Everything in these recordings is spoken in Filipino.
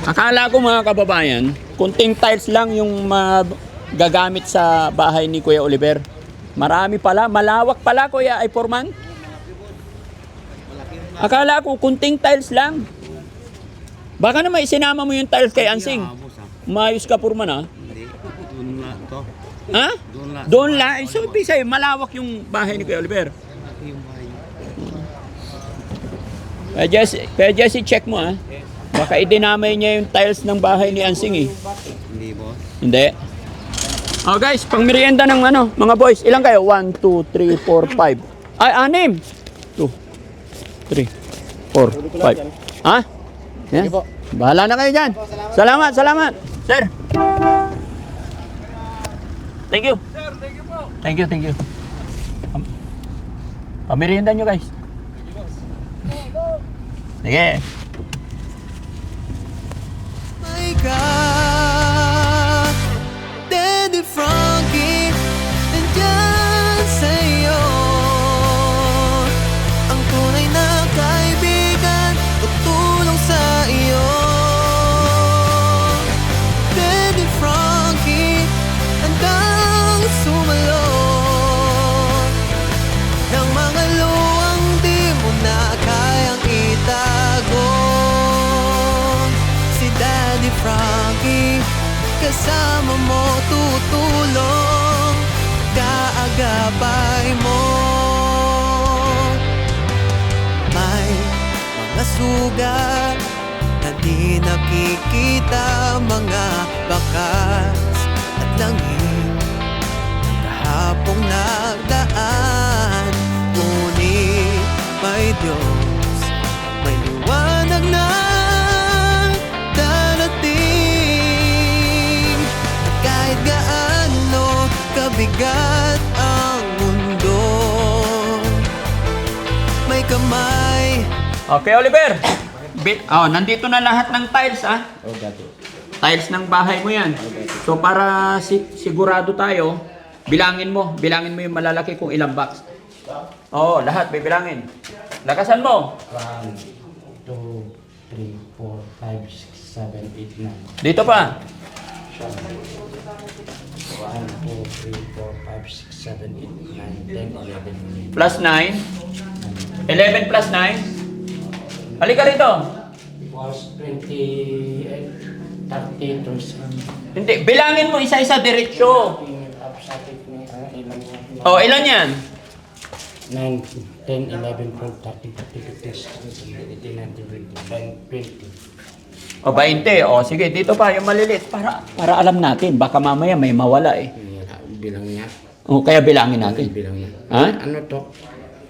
Akala ko mga kababayan, kunting tiles lang yung gagamit sa bahay ni Kuya Oliver. Marami pala, malawak pala Kuya ay Foreman. Akala ko kunting tiles lang. Baka naman isinama mo yung tiles kay Ansing. Mayos ka Foreman ha? Hindi, doon na to. Ha? Doon na. Doon lang. So, ibig sabihin, malawak yung bahay ni Kuya Oliver. Yung bahay. Kaya Jesse, check mo ha. Baka idinamay niya yung tiles ng bahay ni Ansing eh. Hindi, boss. Hindi. Oh guys, pang merienda ng ano, mga boys. Ilan kayo? 1, 2, 3, 4, 5. Ay, 6. 2, 3, 4, 5. Ha? Yan. Bahala na kayo dyan. Salamat, salamat. Sir. Thank you. Sir, thank you po. Thank you. Pamerienda nyo guys. Sige. My God, Daddy Frankie, nandyan sa'yo. Ang tunay na kaibigan, tutulong sa iyo. Daddy Frankie, handang sumalot ng mga luwang di mo na kayang itago. Si Daddy Frankie, kasama mo tutulong, kaagapay mo. May mga sugat na di nakikita, mga bakas at langit kahapong nagdaan. Ngunit may Diyos, may liwanag na darating. At kahit gaano kabigat ang mundo, may kamay. Okay, Oliver. Nandito na lahat ng tiles ah. Tiles ng bahay mo yan. So para sigurado tayo, bilangin mo yung malalaki kung ilang box. Oo, lahat bibilangin. Lakasan mo. 1, 2, 3, 4, 5, 6, 7, 8, 9. Dito pa. 1, 2, 3, 4, 5, 6, 7, 8, 9, 10, 11. Plus 9. 11 plus 9. Halika rito. Was 28, 30, Hindi, bilangin mo isa-isa diretsyo. Oh, ilan yan? 9, 10, 11, 12, 13, 14, 15, 16, 17, 18, 19, 20. O, 20. O, sige, dito pa, yung malilit. Para alam natin. Baka mamaya may mawala eh. Bilang niya. O, kaya bilangin natin. Bilang niya. Ha? Ano to?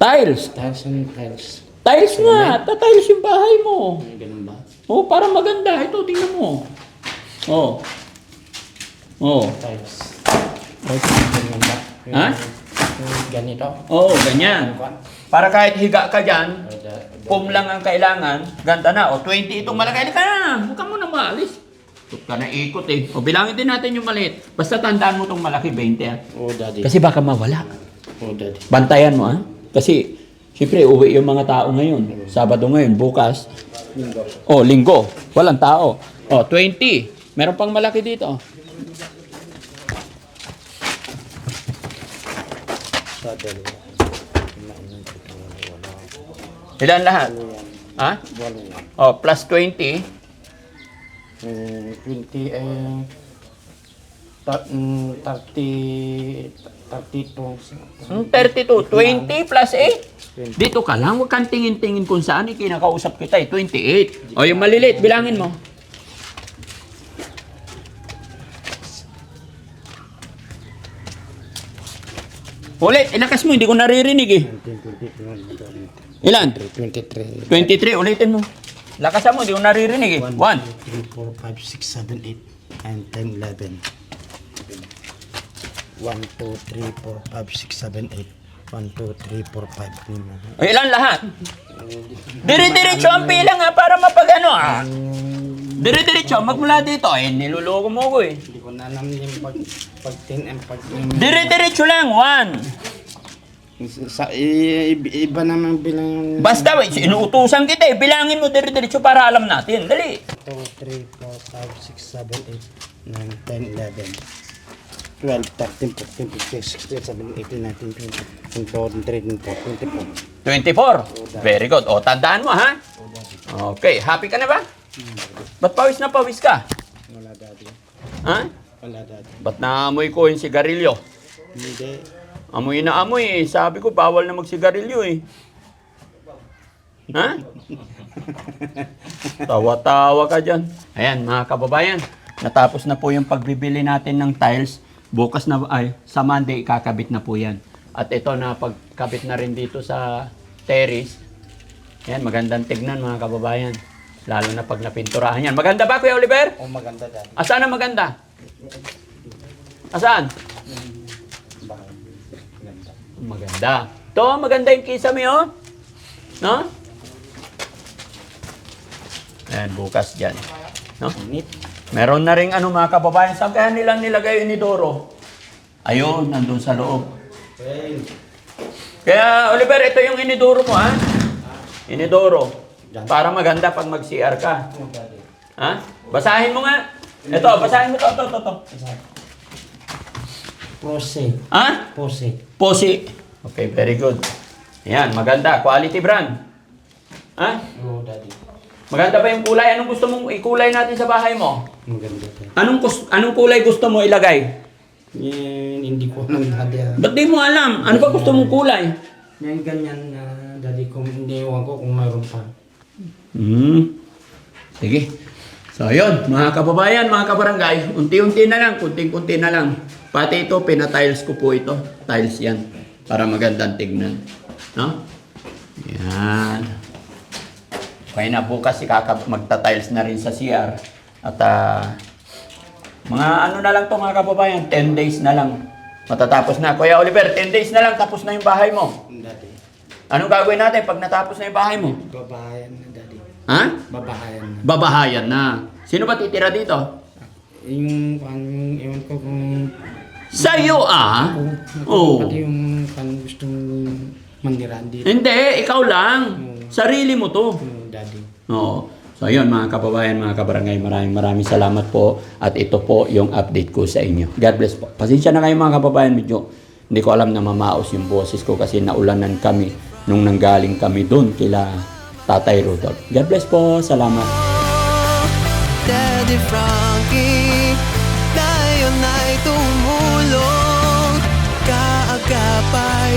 Tiles. Tiles and tiles. Tiles nga. Tiles yung bahay mo. Ganun ba? O, para maganda. Ito, tingnan mo. O. O. Tiles. Ganun ba? Ha? Ganito. Oo, ganyan. Para kahit higa ka dyan, pum lang ang kailangan, ganda na. O, 20 itong malaki. Halika na. Huwag ka muna maalis. Huwag ka na ikot eh. O, bilangin din natin yung maliit. Basta tandaan mo itong malaki, 20 ha. Oh, daddy. Kasi baka mawala. Oh, daddy. Bantayan mo ha. Kasi, siyempre, uwi yung mga tao ngayon. Sabado ngayon, bukas. O, linggo. Walang tao. O, 20. Meron pang malaki dito. Ilan lahat? Ha? O, plus 20. 20, 30, 32. 32. 20 plus 8. Dito ka lang. Huwag kang tingin-tingin kung saan. Kinakausap kita eh. 28. O, yung maliliit. Bilangin mo. Ulit. Ilakas mo. Hindi ko naririnig eh. Ilan? 23. 23. Ulitin mo. Lakasan mo. Hindi ko naririnig eh. 1. 3, 4, 5, 6, 7, 8, 9, 10, 11. 1, 2, 3, 4, 5, 6, 7, 8. 1, 2, 3, 4, 5, 6. O, ilan lahat? Dire-diretso ang pila nga para mapagano ah. Dire-diretso. Magmula dito. Eh, niluloko mo ko eh. Hindi ko na alam yung pag 10 and pag Dire-diretso lang. 1, Iba naman bilang... Basta, inuutusan kita eh. Bilangin mo dire-diretso para alam natin. Dali. 2, 3, 4, 5, 6, 7, 8, 9, 10, 11, 12, 13, 14, 15, 16, 17, 18, 19, 20, 21, 22, 23, 24. 24. Very good. O, tandaan mo, ha? Okay. Happy ka na ba? Ba't pawis na pawis ka? Wala daddy. Ha? Wala daddy. Ba't naamoy ko yung sigarilyo? Hindi. Amoy na amoy eh. Sabi ko, bawal na magsigarilyo eh. Ha? Tawa-tawa ka dyan. Ayan, mga kababayan. Natapos na po yung pagbibili natin ng tiles. Bukas na, sa Monday, kakabit na po yan. At ito na pagkabit na rin dito sa terrace. Yan, magandang tignan mga kababayan. Lalo na pag napinturahan yan. Maganda ba, Kuya Oliver? Oh, maganda daddy. Asaan ang maganda? Asaan? Bahay. Maganda. Maganda. Ito, maganda yung kisame, oh. No? Ayan, bukas dyan. No? Init. Meron na rin ano mga kababayan. Saan kaya nilang nilagay yung inidoro? Ayun, nandun sa loob. Well, Kaya, Oliver, ito yung inidoro mo, ha? Inidoro. Para maganda pag mag-CR ka. oh, daddy. Ha? Basahin mo nga. Ito, basahin mo to. Pose. Ha? Pose. Posi. Okay, very good. Ayan, maganda. Quality brand. Ha? Oh, daddy. Maganda ba yung kulay? Anong gusto mong ikulay natin sa bahay mo? Maganda daddy. Anong kulay gusto mo ilagay? Hindi ko alam daddy. Ba't di mo alam? Ano ba gusto mong kulay? Yan ganyan na daddy kung hindi ewan ko kung mayroon pa. Sige. So, yun. Mga kababayan, mga kabarangay, unti-unti na lang, kunting-kunti na lang. Pati ito, pinatiles ko po ito. Tiles yan. Para magandang tignan. No? Yan. Kaya na bukas, magta-tiles na rin sa CR. At mga ano na lang to mga kababayan, 10 days na lang. Matatapos na. Kuya Oliver, 10 days na lang, tapos na yung bahay mo. Daddy. Anong gagawin natin pag natapos na yung bahay mo? Babahayan na daddy. Ha? Babahayan na. Babahayan na. Sino ba titira dito? Yung ewan ko kung... Sa'yo Oo. Pati yung gustong mandiraan dito. Hindi, ikaw lang. Sarili mo to. Daddy. Oo. So ayun mga kababayan, mga kabarangay, maraming salamat po. At ito po yung update ko sa inyo. God bless po. Pasensya na kayo mga kababayan, medyo hindi ko alam na mamaos yung boses ko kasi naulanan kami nung nanggaling kami doon kila Tatay Rudolph. God bless po. Salamat. Daddy Frankie, tayo na'y tumulong, kaagapay